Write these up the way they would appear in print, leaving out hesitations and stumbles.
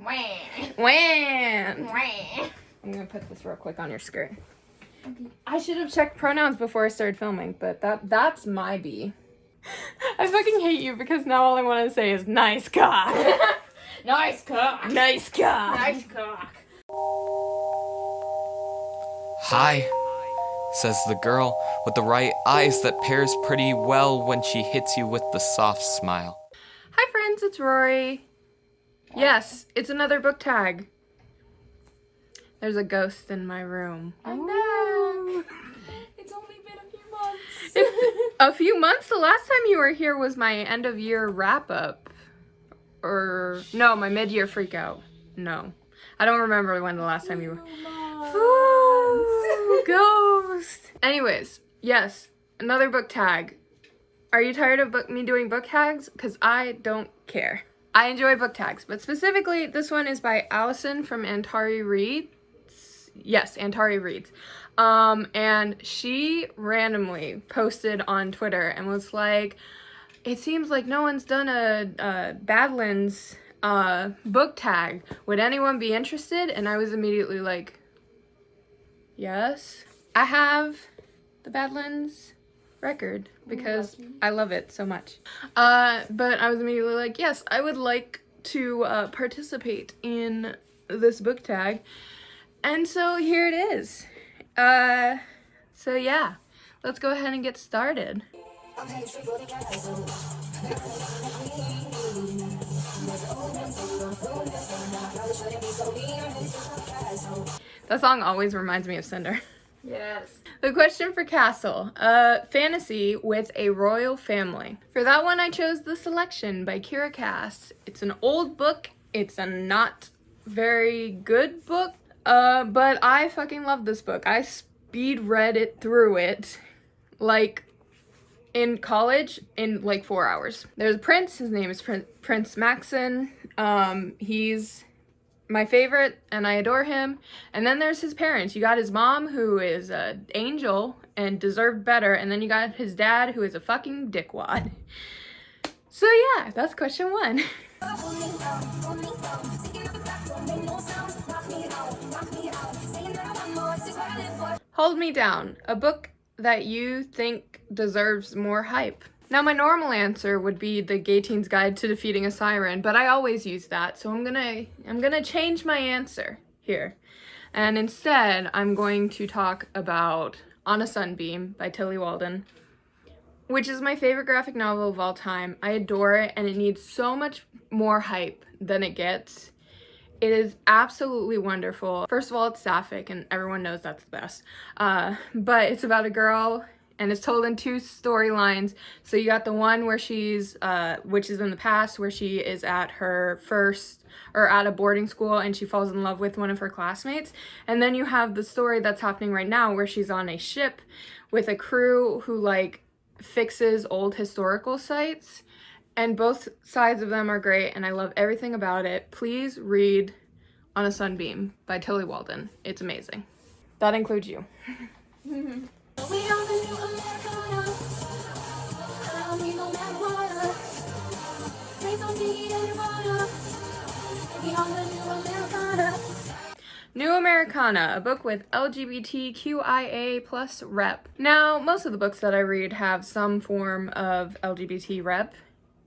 Wham! I'm gonna put this real quick on your skirt. Okay. I should have checked pronouns before I started filming, but that's my bee. I fucking hate you because now all I want to say is nice cock. Nice cock. Nice cock. Nice cock. Hi, says the girl with the right eyes that pairs pretty well when she hits you with the soft smile. Hi friends, it's Rory. Yes, it's another book tag. There's a ghost in my room. I'm back. It's only been a few months. A few months? The last time you were here was my end of year wrap up. Or, no, my mid-year freak out. No. I don't remember when the last time you were. Ooh, ghost. Anyways, yes, another book tag. Are you tired of me doing book tags? Because I don't care. I enjoy book tags, but specifically, this one is by Allison from Antari Reads. Yes, Antari Reads. And she randomly posted on Twitter and was like, it seems like no one's done a Badlands book tag. Would anyone be interested? And I was immediately like, yes. I have the Badlands record because I love it so much. But I was immediately like, yes, I would like to participate in this book tag. And so here it is. So yeah, let's go ahead and get started. That song always reminds me of Cinder. Yes. The question for Castle, fantasy with a royal family. For that one, I chose The Selection by Coeur. It's an old book. It's a not very good book, but I fucking love this book. I speed read it through it, like, in college in like 4 hours. There's a prince. His name is Prince Maxon. He's my favorite and I adore him. And then there's his parents. You got his mom, who is an angel and deserved better, and then you got his dad, who is a fucking dickwad. So yeah, that's question one. Hold Me Down, a book that you think deserves more hype. Now, my normal answer would be The Gay Teen's Guide to Defeating a Siren, but I always use that, so I'm gonna change my answer here. And instead, I'm going to talk about On a Sunbeam by Tillie Walden, which is my favorite graphic novel of all time. I adore it, and it needs so much more hype than it gets. It is absolutely wonderful. First of all, it's sapphic, and everyone knows that's the best. But it's about a girl, and it's told in two storylines. So you got the one where she's, which is in the past, where she is at her first, or at a boarding school, and she falls in love with one of her classmates. And then you have the story that's happening right now, where she's on a ship with a crew who, like, fixes old historical sites. And both sides of them are great, and I love everything about it. Please read On a Sunbeam by Tillie Walden. It's amazing. That includes you. We are the new Americana. We no matter what. Raise on deed and Nirvana. We are the new Americana. New Americana, a book with LGBTQIA plus rep. Now, most of the books that I read have some form of LGBT rep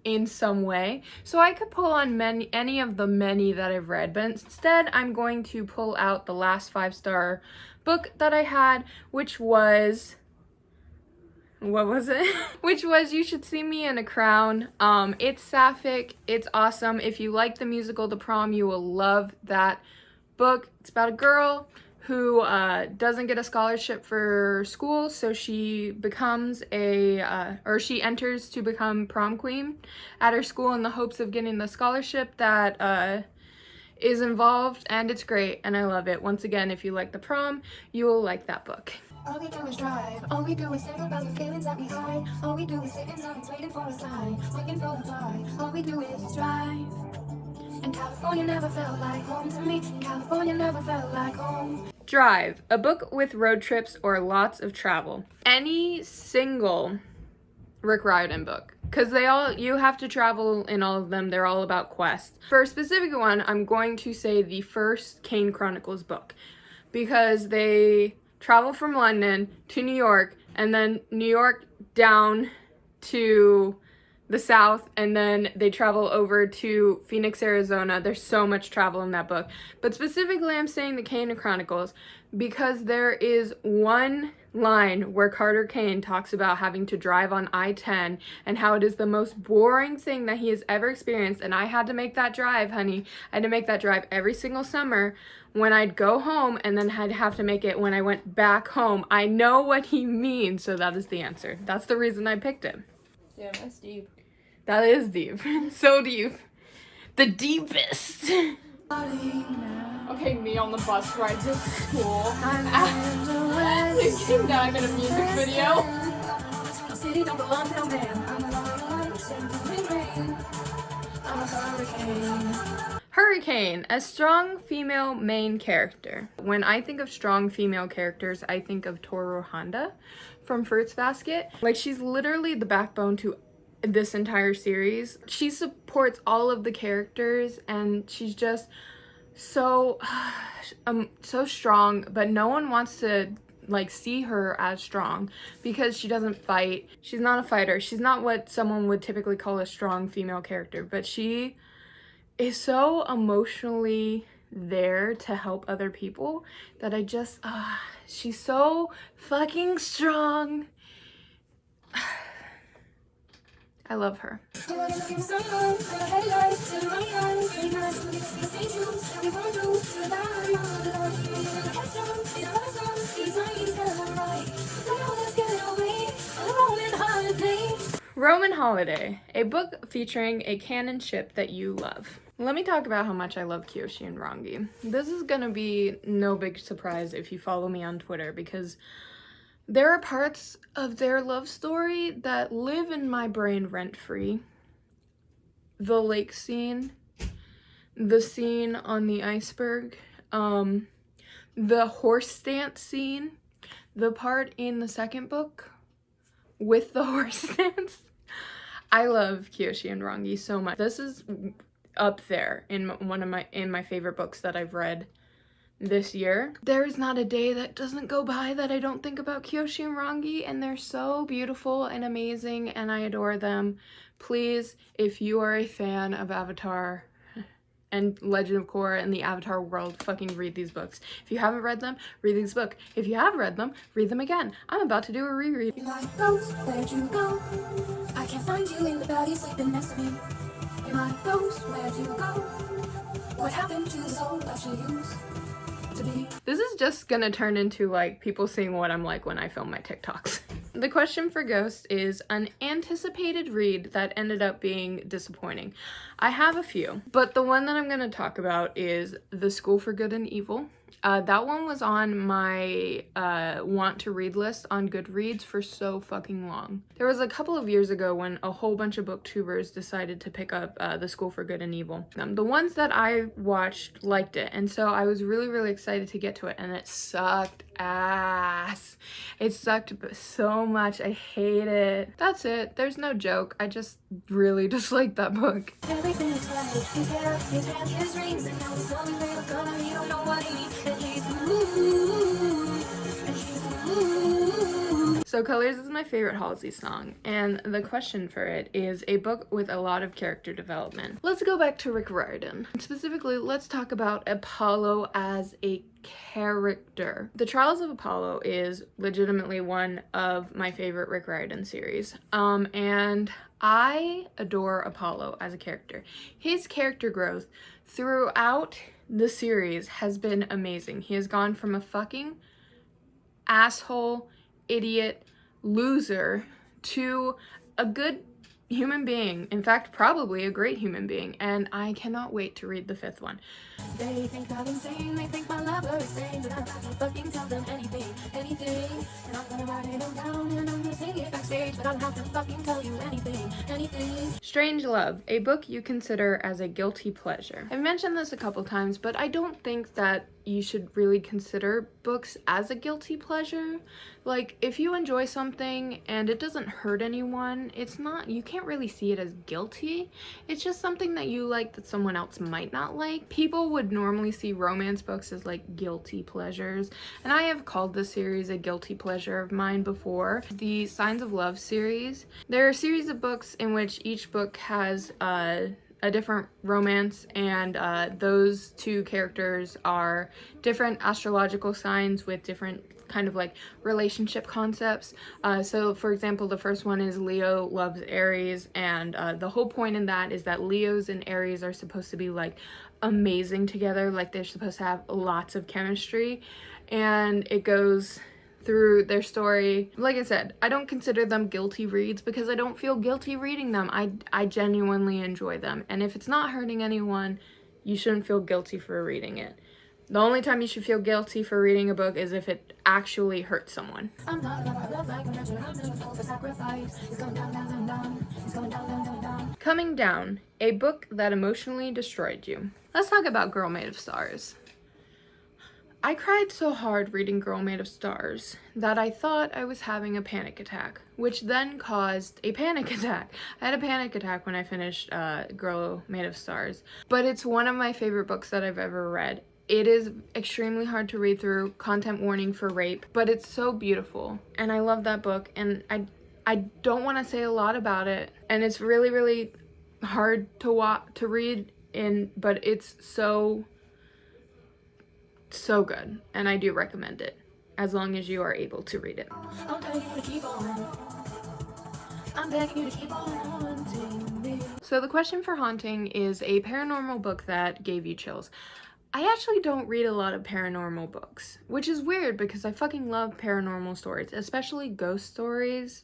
in some way, so I could pull on any of the many that I've read, but instead I'm going to pull out the last 5-star book that I had, which was, what was it? Which was You Should See Me in a Crown. It's sapphic, it's awesome. If you like the musical The Prom, you will love that book. It's about a girl who doesn't get a scholarship for school, so she becomes she enters to become prom queen at her school in the hopes of getting the scholarship that is involved, and it's great, and I love it. Once again, if you like The Prom, you will like that book. All we do is drive. All we do is think about the feelings that we hide. All we do is sit in silence, waiting for a sign, waiting for a reply. All we do is drive. And California never felt like home to me. California never felt like home. Drive, a book with road trips or lots of travel. Any single Rick Riordan book because you have to travel in all of them. They're all about quests. For a specific one, I'm going to say the first Kane Chronicles book, because they travel from London to New York, and then New York down to the south, and then they travel over to Phoenix, Arizona. There's so much travel in that book. But specifically, I'm saying the Kane Chronicles because there is one line where Carter Kane talks about having to drive on I-10 and how it is the most boring thing that he has ever experienced. And I had to make that drive, honey. I had to make that drive every single summer when I'd go home, and then I'd have to make it when I went back home. I know what he means, so that is the answer. That's the reason I picked it. Yeah, that's deep. That is deep. So deep. The deepest. Okay, me on the bus ride to school. Thinking that I'm in a music video. Hurricane, a strong female main character. When I think of strong female characters, I think of Toru Honda from Fruits Basket. Like, she's literally the backbone to this entire series. She supports all of the characters, and she's just so strong, but no one wants to like see her as strong because she doesn't fight. She's not a fighter. She's not what someone would typically call a strong female character, but she is so emotionally there to help other people that I just she's so fucking strong. I love her. Roman Holiday, a book featuring a canon ship that you love. Let me talk about how much I love Kyoshi and Rangi. This is gonna be no big surprise if you follow me on Twitter, because there are parts of their love story that live in my brain rent-free. The lake scene, the scene on the iceberg, the horse stance scene, the part in the second book with the horse stance. I love Kyoshi and Rangi so much. This is up there in my favorite books that I've read this year. There is not a day that doesn't go by that I don't think about Kyoshi and Rangi, and they're so beautiful and amazing, and I adore them. Please, if you are a fan of Avatar and Legend of Korra and the Avatar world, fucking read these books. If you haven't read them, read these books. If you have read them, read them again. I'm about to do a reread. You're my ghost, where'd you go? I can't find you in the body sleeping next to me. You're my ghost, where'd you go? What happened to the soul that you used to be? This is just gonna turn into like people seeing what I'm like when I film my TikToks. The question for Ghost is an anticipated read that ended up being disappointing. I have a few, but the one that I'm gonna talk about is The School for Good and Evil. That one was on my want to read list on Goodreads for so fucking long. There was a couple of years ago when a whole bunch of booktubers decided to pick up The School for Good and Evil. The ones that I watched liked it, and so I was really, really excited to get to it, and it sucked ass. It sucked so much. I hate it. That's it. There's no joke. I just really dislike that book. Everything is right. His hair, his hand, his rings, and now he's only made of color. You don't know what he means. And he's ooh, and she's ooh. So Colors is my favorite Halsey song, and the question for it is a book with a lot of character development. Let's go back to Rick Riordan. Specifically, let's talk about Apollo as a character. The Trials of Apollo is legitimately one of my favorite Rick Riordan series, and I adore Apollo as a character. His character growth throughout the series has been amazing. He has gone from a fucking asshole, idiot, loser to a good human being. In fact, probably a great human being. And I cannot wait to read the 5th one. They think I'm insane, they think my lover is insane, but I'm not gonna fucking tell them anything. And I'm gonna write it all down and I'm gonna sing it backstage, but I don't have to fucking tell you anything. Strange Love, a book you consider as a guilty pleasure. I've mentioned this a couple times, but I don't think that you should really consider books as a guilty pleasure. Like, if you enjoy something and it doesn't hurt anyone, you can't really see it as guilty. It's just something that you like that someone else might not like. People would normally see romance books as like guilty pleasures, and I have called this series a guilty pleasure of mine before. The Signs of Love series. There are a series of books in which each book has a different romance, and those two characters are different astrological signs with different kind of like relationship concepts. So for example, the first one is Leo loves Aries, and the whole point in that is that Leos and Aries are supposed to be like amazing together, like they're supposed to have lots of chemistry, and it goes through their story. Like I said, I don't consider them guilty reads because I don't feel guilty reading them. I genuinely enjoy them, and if it's not hurting anyone, you shouldn't feel guilty for reading it. The only time you should feel guilty for reading a book is if it actually hurts someone. I'm not about love like a measure, I'm never full for sacrifice. It's going down, down, down, down. It's going down, down, down, down. Coming Down, a book that emotionally destroyed you. Let's talk about Girl Made of Stars. I cried so hard reading Girl Made of Stars that I thought I was having a panic attack, which then caused a panic attack. I had a panic attack when I finished Girl Made of Stars, but it's one of my favorite books that I've ever read. It is extremely hard to read through, content warning for rape, but it's so beautiful, and I love that book, and I don't want to say a lot about it, and it's really, really hard to read but it's so good, and I do recommend it as long as you are able to read it. I'm telling you to keep on. I'm begging you to keep on haunting me. So the question for Haunting is a paranormal book that gave you chills. I actually don't read a lot of paranormal books, which is weird because I fucking love paranormal stories, especially ghost stories,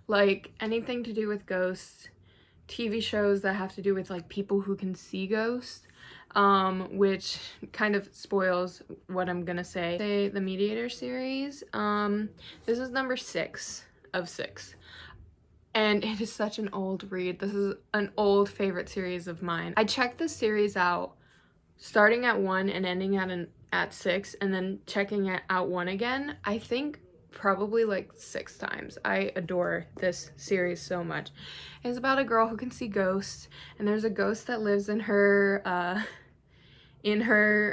like anything to do with ghosts, TV shows that have to do with like people who can see ghosts. Which kind of spoils what I'm gonna say. The Mediator Series. This is number 6 of 6. And it is such an old read. This is an old favorite series of mine. I checked this series out starting at 1 and ending at 6, and then checking it out 1 again. I think probably like 6 times. I adore this series so much. It's about a girl who can see ghosts, and there's a ghost that lives in her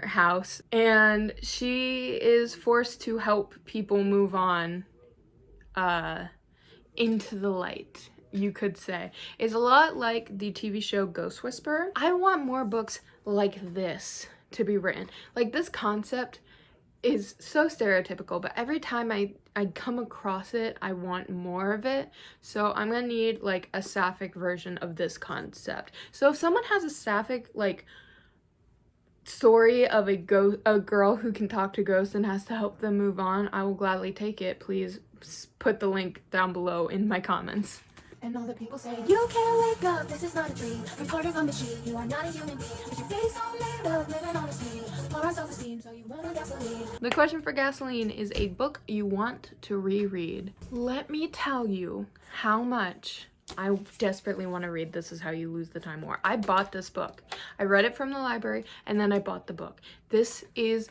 house, and she is forced to help people move on into the light, you could say. It's a lot like the TV show Ghost Whisperer. I want more books like this to be written. Like, this concept is so stereotypical, but every time I come across it, I want more of it. So I'm gonna need like a sapphic version of this concept. So if someone has a sapphic like story of a girl who can talk to ghosts and has to help them move on, I will gladly take it. Please put the link down below in my comments. And all the people say, you can't wake up, this is not a dream. You're part of a machine, you are not a human being. With your face all lit up, living on a scene. Low self-esteem, so you wanna gasoline. The question for Gasoline is a book you want to reread. Let me tell you how much I desperately want to read This Is How You Lose the Time War. I bought this book. I read it from the library, and then I bought the book. This is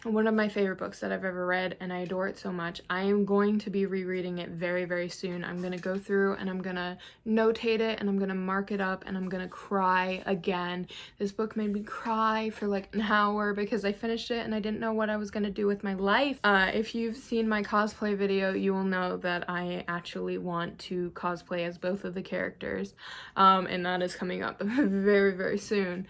one of my favorite books that I've ever read, and I adore it so much. I am going to be rereading it very, very soon. I'm going to go through and I'm going to notate it, and I'm going to mark it up, and I'm going to cry again. This book made me cry for like an hour because I finished it and I didn't know what I was going to do with my life. If you've seen my cosplay video, you will know that I actually want to cosplay as both of the characters, and that is coming up very, very soon.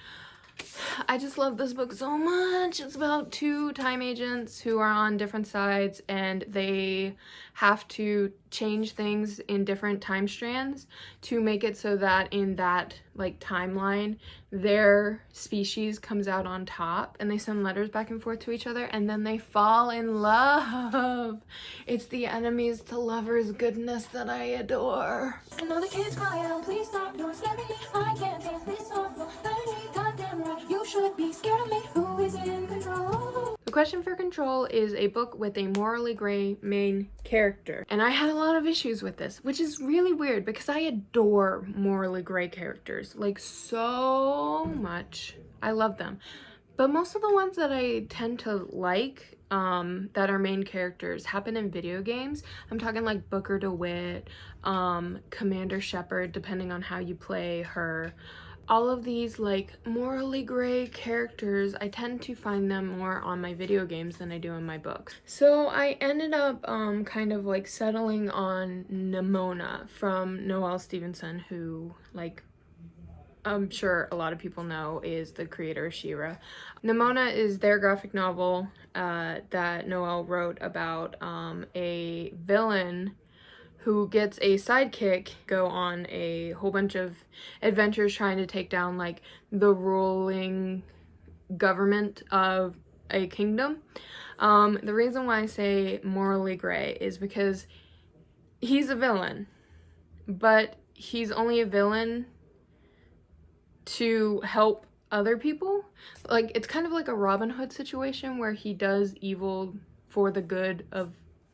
I just love this book so much. It's about 2 time agents who are on different sides, and they have to change things in different time strands to make it so that in that like timeline their species comes out on top, and they send letters back and forth to each other, and then they fall in love. It's the enemies to lovers goodness that I adore. And all the kids cry out, please stop, you're scaring me. I can't take this awful burning. Goddamn right, you should be scared of me. Who is in control? The question for Control is a book with a morally gray main character. And I had a lot of issues with this, which is really weird because I adore morally gray characters like so much. I love them. But most of the ones that I tend to like that are main characters happen in video games. I'm talking like Booker DeWitt, Commander Shepard, depending on how you play her. All of these like morally gray characters, I tend to find them more on my video games than I do in my books. So I ended up kind of like settling on Nimona from Noelle Stevenson, who, like, I'm sure a lot of people know is the creator of She-Ra. Nimona is their graphic novel that Noelle wrote about a villain who gets a sidekick, go on a whole bunch of adventures trying to take down like the ruling government of a kingdom. The reason why I say morally gray is because he's a villain, but he's only a villain to help other people. Like, it's kind of like a Robin Hood situation where he does evil for the good of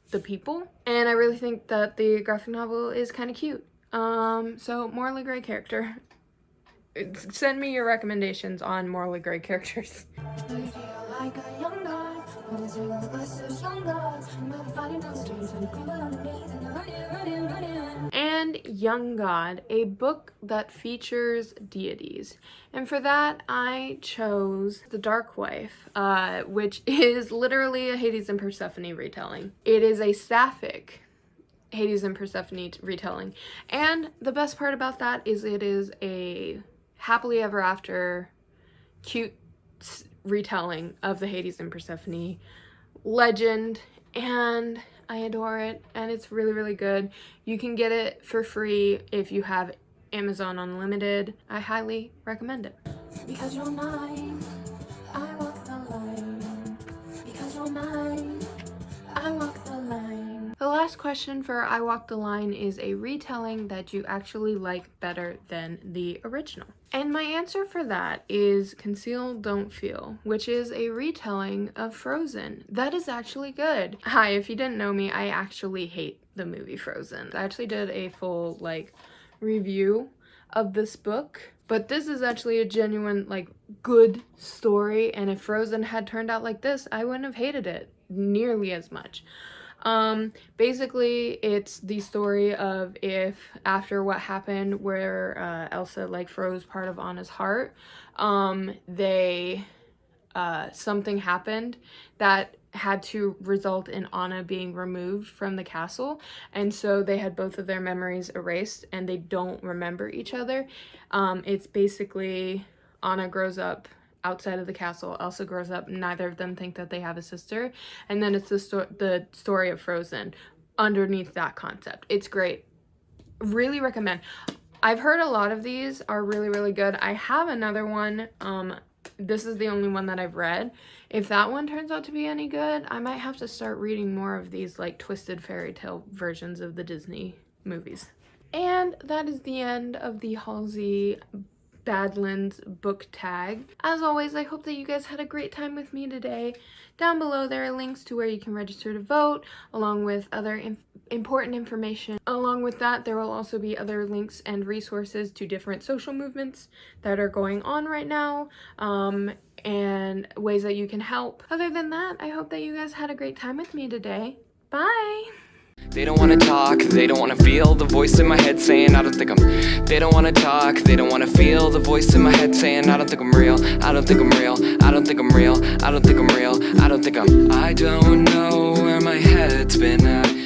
the people, and I really think that the graphic novel is kind of cute. So morally gray character. Send me your recommendations on morally gray characters. And Young God, a book that features deities. And for that, I chose The Dark Wife, which is literally a Hades and Persephone retelling. It is a sapphic Hades and Persephone retelling. And the best part about that is it is a happily ever after cute retelling of the Hades and Persephone legend, and I adore it, and it's really, really good. You can get it for free if you have Amazon Unlimited. I highly recommend it. Because you're mine, I walk the line. Because you're mine, I walk the line. The last question for I Walk the Line is a retelling that you actually like better than the original. And my answer for that is Conceal, Don't Feel, which is a retelling of Frozen. That is actually good. Hi, if you didn't know me, I actually hate the movie Frozen. I actually did a full, like, review of this book, but this is actually a genuine, like, good story, and if Frozen had turned out like this, I wouldn't have hated it nearly as much. Basically it's the story of if after what happened where Elsa like froze part of Anna's heart, something happened that had to result in Anna being removed from the castle, and so they had both of their memories erased and they don't remember each other. It's basically Anna grows up outside of the castle, Elsa grows up, neither of them think that they have a sister, and then it's the story of Frozen underneath that concept. It's great. Really recommend. I've heard a lot of these are really, really good. I have another one. This is the only one that I've read. If that one turns out to be any good, I might have to start reading more of these like twisted fairy tale versions of the Disney movies. And that is the end of the Halsey Badlands book tag. As always, I hope that you guys had a great time with me today. Down below there are links to where you can register to vote, along with other important information. Along with that, there will also be other links and resources to different social movements that are going on right now, and ways that you can help. Other than that, I hope that you guys had a great time with me today. Bye! They don't wanna talk, they don't wanna feel the voice in my head saying I don't think I'm. They don't wanna talk, they don't wanna feel the voice in my head saying I don't think I'm real, I don't think I'm real, I don't think I'm real, I don't think I'm real, I don't think I'm. I don't know where my head's been at.